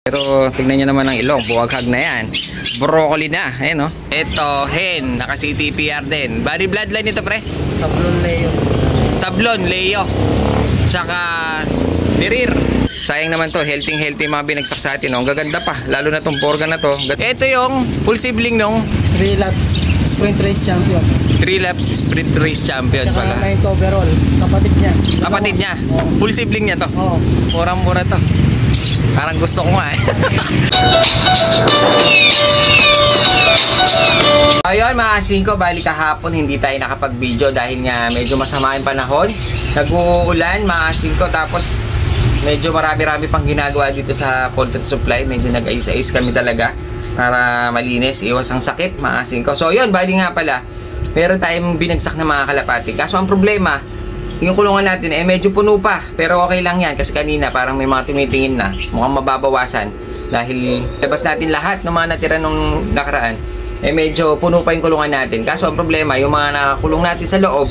Pero tignan nyo naman ang ilong, buwaghag na yan. Broccoli na, ayan o. Ito, hen, naka CTPR din. Body bloodline ito pre? Sablon Leo. Sablon Leo. Tsaka Dirir. Sayang naman to, healthy mga binagsak sa atin. Ang gaganda pa, lalo na tong Borga na to. Ito yung full sibling nung 3 laps sprint race champion. 3 laps sprint race champion Tsaka pala. 9 overall, kapatid niya. Kapatid niya? Oo. Full sibling niya to? Oo. Murang-mura to. Parang gusto ko nga eh. Ayun mga singko, bali kahapon hindi tayo nakapag-video dahil nga medyo masama yung panahon. Nag-uulan mga singko, tapos medyo marami-rami pang ginagawa dito sa Poultry Supply. Medyo nag-ayos-ayos kami talaga para malinis, iwas ang sakit mga singko. So yun, bali nga pala, meron tayong binagsak na mga kalapati. Kaso ang problema, yung kulungan natin medyo puno pa, pero okay lang yan kasi kanina parang may mga tumitingin na, mukhang mababawasan dahil labas natin lahat ng mga natira nung nakaraan, medyo puno pa yung kulungan natin. Kaso ang problema, yung mga nakakulong natin sa loob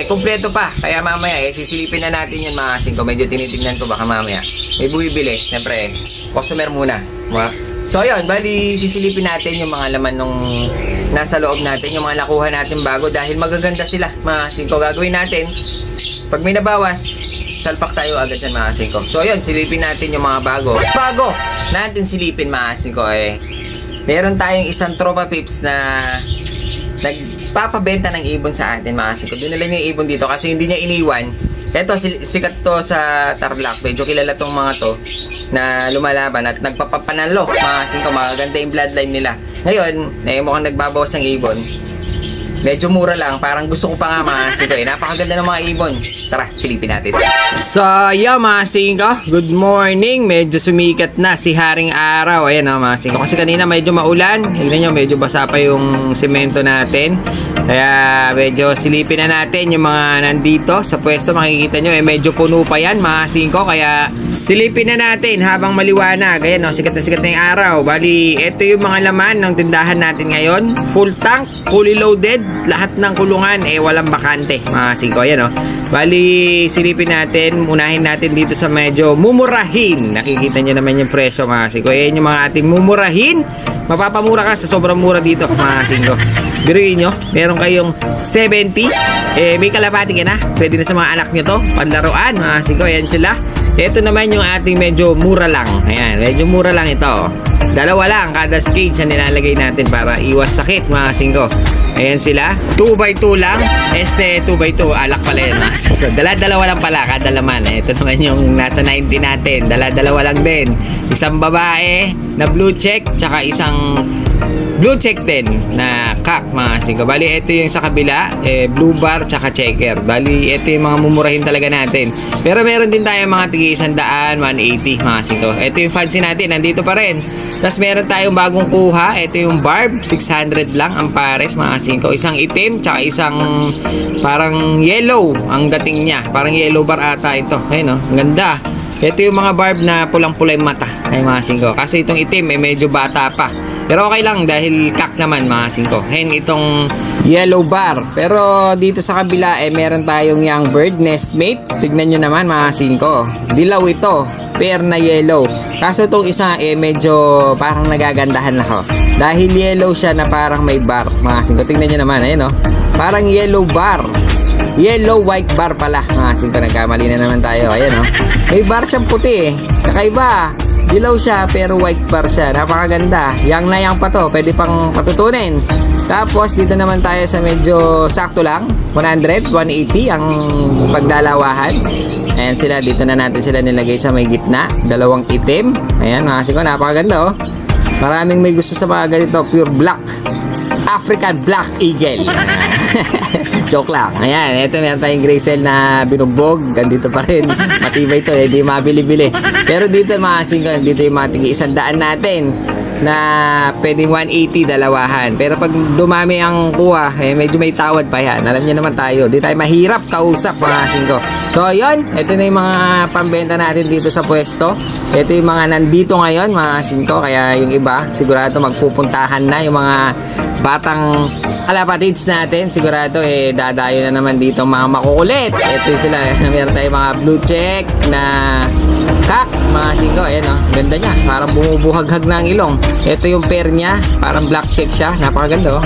kumpleto pa, kaya mamaya sisilipin na natin yun mga singko. Medyo tinitingnan ko baka mamaya may bumibili, siyempre customer muna. So ayun, bali sisilipin natin yung mga laman nung nasa loob natin, yung mga nakuha natin bago dahil magaganda sila mga singko. Gagawin natin, pag may nabawas, salpak tayo agad yan mga singko. So ayun, silipin natin yung mga bago natin silipin mga singko. Meron tayong isang tropa pips na nagpapabenta ng ibon sa atin mga singko. Dinala niya yung ibon dito kasi hindi niya iniwan. Ito, sikat to sa Tarlac. Medyo kilala tong mga to na lumalaban at nagpapapanalo mga singko. Magaganda yung bloodline nila. Ngayon, mukhang nagbabawas ang ibon. Medyo mura lang, parang gusto ko pa nga mga singko. Napakaganda ng mga ibon. Tara, silipin natin. So, yeah mga singko, good morning. Medyo sumikat na si Haring Araw. Ayan mga singko. Kasi kanina medyo maulan. Tignan nyo, medyo basa pa yung semento natin. Kaya medyo silipin na natin yung mga nandito sa pwesto. Makikita nyo, medyo puno pa yan mga singko. Kaya silipin na natin habang maliwanag. Ayan sikat na yung araw. Bali, ito yung mga laman ng tindahan natin ngayon. Full tank, fully loaded. Lahat ng kulungan walang bakante mga singko. Ayan bali silipin natin, unahin natin dito sa medyo mumurahin. Nakikita nyo naman yung presyo mga singko. Ayan yung mga ating mumurahin. Mapapamura ka sa sobrang mura dito mga singko. Biruin nyo, meron kayong 70, may kalapati ka na, pwede na sa mga anak nyo to, panlaruan mga singko. Ayan sila. Ito naman yung ating medyo mura lang. Ayan, medyo mura lang ito. Dalawa lang kada cage na nilalagay natin para iwas sakit mga singko. Ayan sila, 2x2 lang. 2x2, alak pala yun mga singko. Dala-dalawa lang pala kada laman. Ito naman yung nasa 90 natin, dala-dalawa lang din. Isang babae na blue check, tsaka isang blue check din na kak mga singko. Bali ito yung sa kabila, blue bar tsaka checker. Bali ito yung mga mumurahin talaga natin. Pero meron din tayo mga tigi 100, 180 mga singko. Ito yung fancy natin, nandito pa rin. Tapos meron tayong bagong kuha. Ito yung barb, 600 lang ang pares mga singko. Isang itim tsaka isang parang yellow ang dating niya. Parang yellow bar ata ito. Ayun ang ganda. Ito yung mga barb na pulang-pulay mata. Ay mga singko. Kasi itong itim medyo bata pa. Pero okay lang dahil kak naman mga singko. Hen itong yellow bar. Pero dito sa kabila meron tayong young bird nestmate. Tignan nyo naman mga singko. Dilaw ito. Pair na yellow. Kaso itong isa medyo parang nagagandahan ako. Dahil yellow siya na parang may bar mga singko. Tignan nyo naman. Ayan parang yellow bar. Yellow white bar pala mga singko. Nagkamali na naman tayo. Ayan may bar siyang puti kakaiba. Dilaw siya pero white bar siya. Napakaganda. Yang na yang pa to. Pwede pang patutunin. Tapos dito naman tayo sa medyo sakto lang. 100, 180 ang pagdalawahan. Ayan sila. Dito na natin sila nilagay sa may gitna. Dalawang itim. Ayan mga singko. Napakaganda Maraming may gusto sa mga ganito. Pure black. African Black Eagle. Joke lang. Ayan, ito meron tayong gray cell na binugbog. Gandito pa rin. Matibay ito, hindi mabili-bili. Pero dito mga singko, dito yung mga tigi 100 natin na pwedeng 180 dalawahan. Pero pag dumami ang kuha, medyo may tawad pa yan. Alam niyo naman tayo, di tayo mahirap kausap mga singko. So yun, ito na yung mga pambenta natin dito sa pwesto. Ito yung mga nandito ngayon mga singko. Kaya yung iba, sigurado magpupuntahan na yung mga batang kalapatids natin. Sigurado dadayo na naman dito mga makukulit. Ito sila, meron tayong mga blue check na Kak, mga singko, ayan o, ganda niya, parang bumubuhaghag na ang ilong. Ito yung pair niya, parang black check siya, napakaganda o.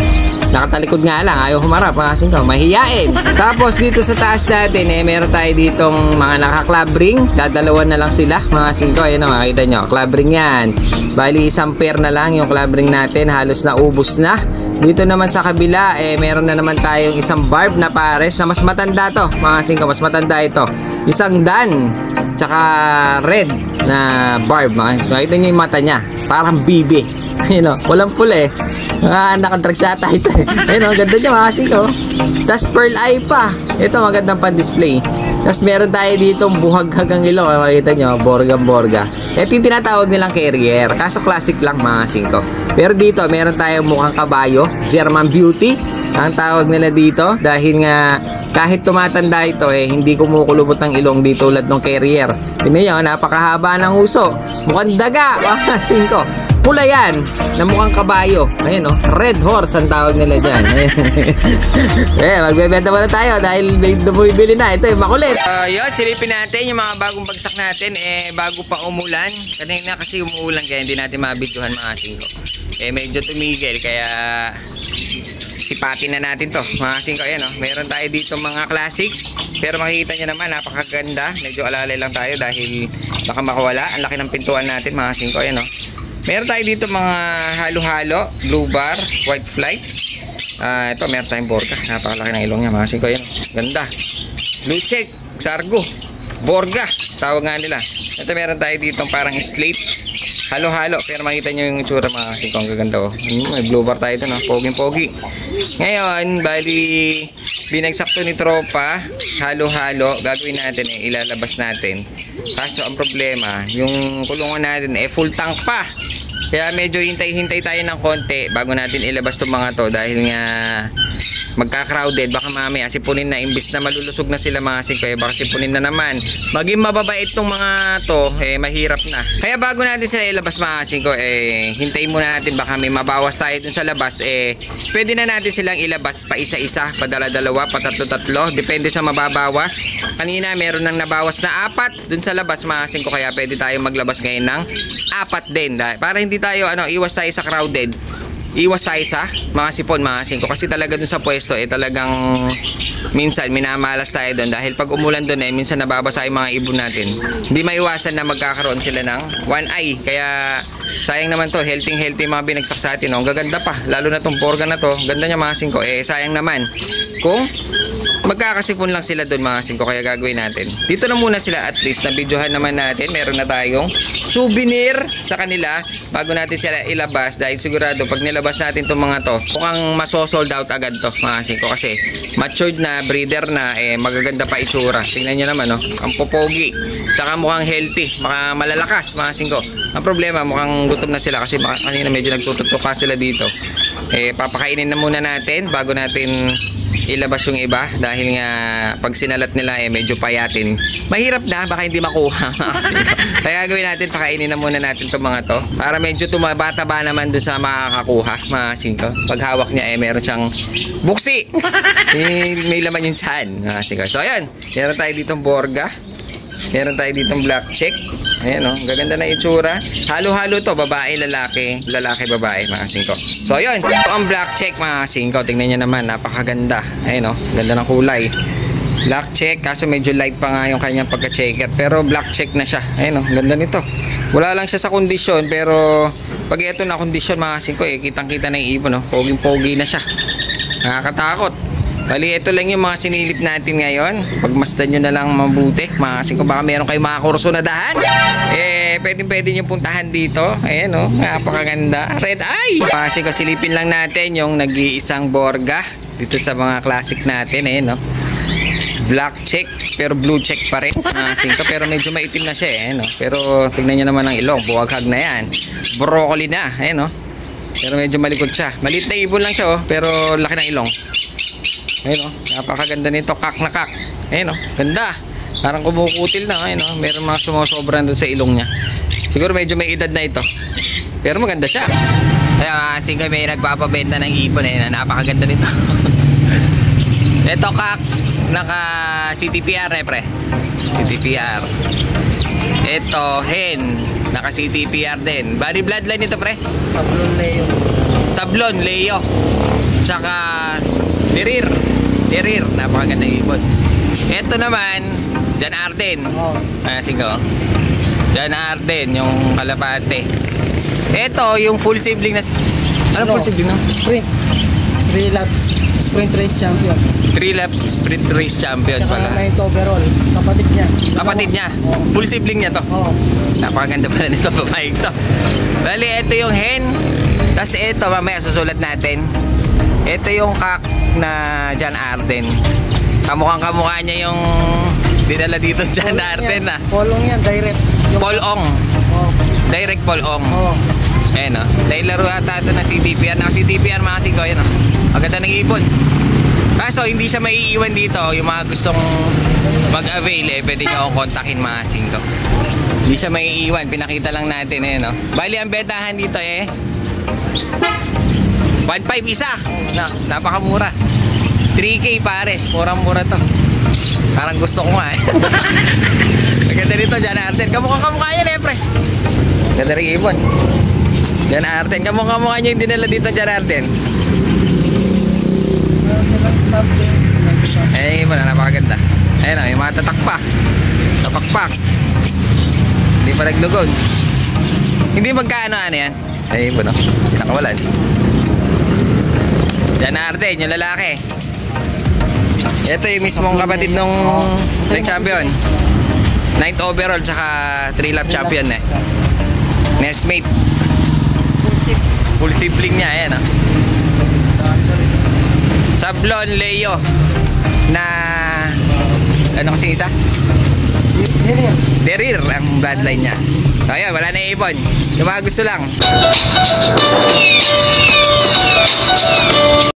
Nakatalikod nga lang, ayaw humarap, mga singko, mahiyain. Tapos dito sa taas natin, meron tayo ditong mga naka-club ring. Dadalawan na lang sila, mga singko, ayan o, makita nyo, club ring yan. Bali, isang pair na lang yung club ring natin, halos na ubos na. Dito naman sa kabila, meron na naman tayong isang barb na pares na mas matanda to, mga singko, mas matanda ito. Isang dan, tsaka red na barb. Makita nyo yung mata niya, parang bibi. Ayun o, walang pula eh. Nakadrags ata ito eh. Ayun o, ganda niya mga singko. Tapos pearl eye pa. Ito magandang pan-display. Tapos meron tayo dito buhaghag ang ilong. Makita nyo, borga-borga. Ito yung tinatawag nilang carrier. Kaso classic lang mga singko. Pero dito, meron tayong mukhang kabayo, German Beauty ang tawag nila dito, dahil nga kahit tumatanda ito hindi kumukulubot ng ilong dito tulad ng carrier. Tingnan nyo, napakahaba ng uso, mukhang daga, mga singko. Pula yan, na mukhang kabayo. Ayun o, red horse ang tawag nila dyan. Magbebenta muna tayo dahil bumibili na. Ito yung makulit. Yun, silipin natin yung mga bagong bagsak natin. Bago pa umulan. Kanina kasi umuulan kaya hindi natin mabidyohan mga singko. Medyo tumigil kaya sipatin na natin to mga singko. Ayan o, meron tayo dito mga classic, pero makikita nyo naman napakaganda. Medyo alalay lang tayo dahil baka makawala. Ang laki ng pintuan natin mga singko. Ayan o, meron tayo dito mga halo-halo, blue bar, white flight. Ito meron tayong borga, napakalaki ng ilong niya mga singko. Ayan o, ganda. Blue check, sargo, borga tawag nga nila. Ito meron tayo dito parang slate, halo-halo, pero makita nyo yung itsura mga singko, ang gaganda o. May blue bar tayo dun o, poging-pogi. Ngayon, bali binagsak to ni tropa, halo-halo, gagawin natin ilalabas natin. Kaso ang problema, yung kulungan natin full tank pa. Kaya medyo hintay-hintay tayo ng konti bago natin ilabas itong mga to, dahil nga magka-crowded, baka mamaya sipunin na, imbis na malulusog na sila mga singko, baka sipunin na naman. Maging mababait itong mga to, mahirap na. Kaya bago natin sila ilabas mga singko, hintayin muna natin, baka may mabawas tayo dun sa labas. Pwede na natin silang ilabas pa isa-isa, padala-dalawa, patatlo-tatlo, depende sa mababawas. Kanina meron nang nabawas na 4 dun sa labas mga singko, kaya pwede tayo maglabas ngayon ng 4 din, para hindi tayo iwas tayo sa crowded. Iwas tayo sa mga sipon mga singko, kasi talaga dun sa pwesto talagang minsan minamalas tayo dun, dahil pag umulan dun minsan nababasa yung mga ibon natin. Hindi maiwasan na magkakaroon sila ng one eye, kaya sayang naman to. Healthy mga binagsak sa atin. Ang gaganda pa, lalo na tong borga na to, ganda niya mga singko. Sayang naman kung magkakasipon lang sila doon mga singko, kaya gagawin natin dito na muna sila, at least na videohan naman natin, meron na tayong souvenir sa kanila bago natin sila ilabas, dahil sigurado pag nilabas natin itong mga to, mukhang masosold out agad to mga singko, kasi matured na, breeder na, magaganda pa itsura. Tingnan nyo naman ang popogi, tsaka mukhang healthy, malalakas mga singko. Ang problema, mukhang gutom na sila kasi kanina medyo nagtututuka sila dito. Papakainin na muna natin bago natin ilabas yung iba, dahil nga pag sinalat nila medyo payatin, mahirap na, baka hindi makuha. Kaya gawin natin, pakainin na muna natin itong mga to, para medyo tumaba-taba naman dun sa makakakuha mga singko. Pag hawak niya meron siyang buksi. May laman yung tiyan mga singko. So ayan, meron tayo ditong borga, meron tayo ditong black check. Ayan gaganda na itsura. Halo-halo to, babae, lalaki, babae mga singko. So ayun, ito ang black check mga singko. Tingnan nyo naman, napakaganda. Ayun ganda ng kulay. Black check, kaso medyo light pa nga yung kanyang pagka-checker, pero black check na siya. Ayun ganda nito. Wala lang siya sa kondisyon, pero pag ito na kondisyon mga singko, kitang-kita na yung ibon poging-pogi na siya. Nakakatakot. Bali, ito lang yung mga sinilip natin ngayon. Pagmasdan nyo na lang mabuti mga singko, baka meron kayong mga kurso na dahan, pwede nyo puntahan dito. Ayan napakaganda, red eye mga singko. Silipin lang natin yung nag-iisang borga dito sa mga classic natin. Ayan black check, pero blue check pa rin mga singko, pero medyo maitim na siya pero tignan nyo naman ang ilong, buwaghag na yan, broccoli na. Ayan pero medyo malikot siya, maliit na ibon lang siya pero laki ng ilong. Ayun napakaganda nito, kak na kak. Ayun ganda, parang kumukutil na. Ayun meron mga sumusobran doon sa ilong niya. Siguro medyo may edad na ito, pero maganda siya. Kaya singko, may nagpapabenta ng ipon napakaganda nito. Ito kak, naka CTPR pre, CTPR. Ito, hen. Naka CTPR din. Body bloodline ito, pre. Sablon Leo. Sablon, Leo. Tsaka Derir. Derir, napakaganda yung ibon. Ito naman, Jan Arden. Oh. Sige, Jan Arden, yung kalapate. Ito, yung full sibling na... Ano full sibling na? Sprint. 3 laps. Sprint race champion. 3 laps sprint race champion Tsaka pala. 9th overall. Kapatid niya. Kapatid niya. Oh. Full sibling niya to. Oh. Napakaganda pala nito, babae to. Bali, ito yung hen. Tapos ito, mamaya susulat natin. Ito yung kak na Jan Arden. Kamukhang-kamukha niya yung dinala dito Jan Arden, ah. Polong yan, direct. Polong. Oh. Direct Polong. Oh. Ayan, dahil laro ata ito ng CTPR. Naka-CTPR mga singko, ayan, Ang ganda ng ibon. Kaso, hindi siya maiiwan dito. Yung mga gustong mag-avail, pwede nyo akong kontakin mga singko. Hindi siya maiiwan. Pinakita lang natin, ayan, Bali, ang betahan dito, 1.5 isa. Napakamura. 3K pares. Murang-mura to. Parang gusto ko nga, Ang ganda dito, Jan Arden. Kamukha yan, pre. Ganda rin ibon. Jan Arden. Kamukha niya yung dinala dito, Jan Arden. Eh, ibon na, napakaganda. Ayun, yung mga tatakpa. Tapakpak. Hindi pa naglugod. Hindi magkaano yan. Eh, ibon, nakawalan. Jan Arden, yung lalaki. Ito yung mismong kapatid nung champion. 9th overall, tsaka 3 lap champion, Nestmate. Full sibling niya, ayan, Sablon Leo na ano kasi isa? Derir ang bloodline niya. So, ayan, wala na yung ibon. Yung mga gusto lang.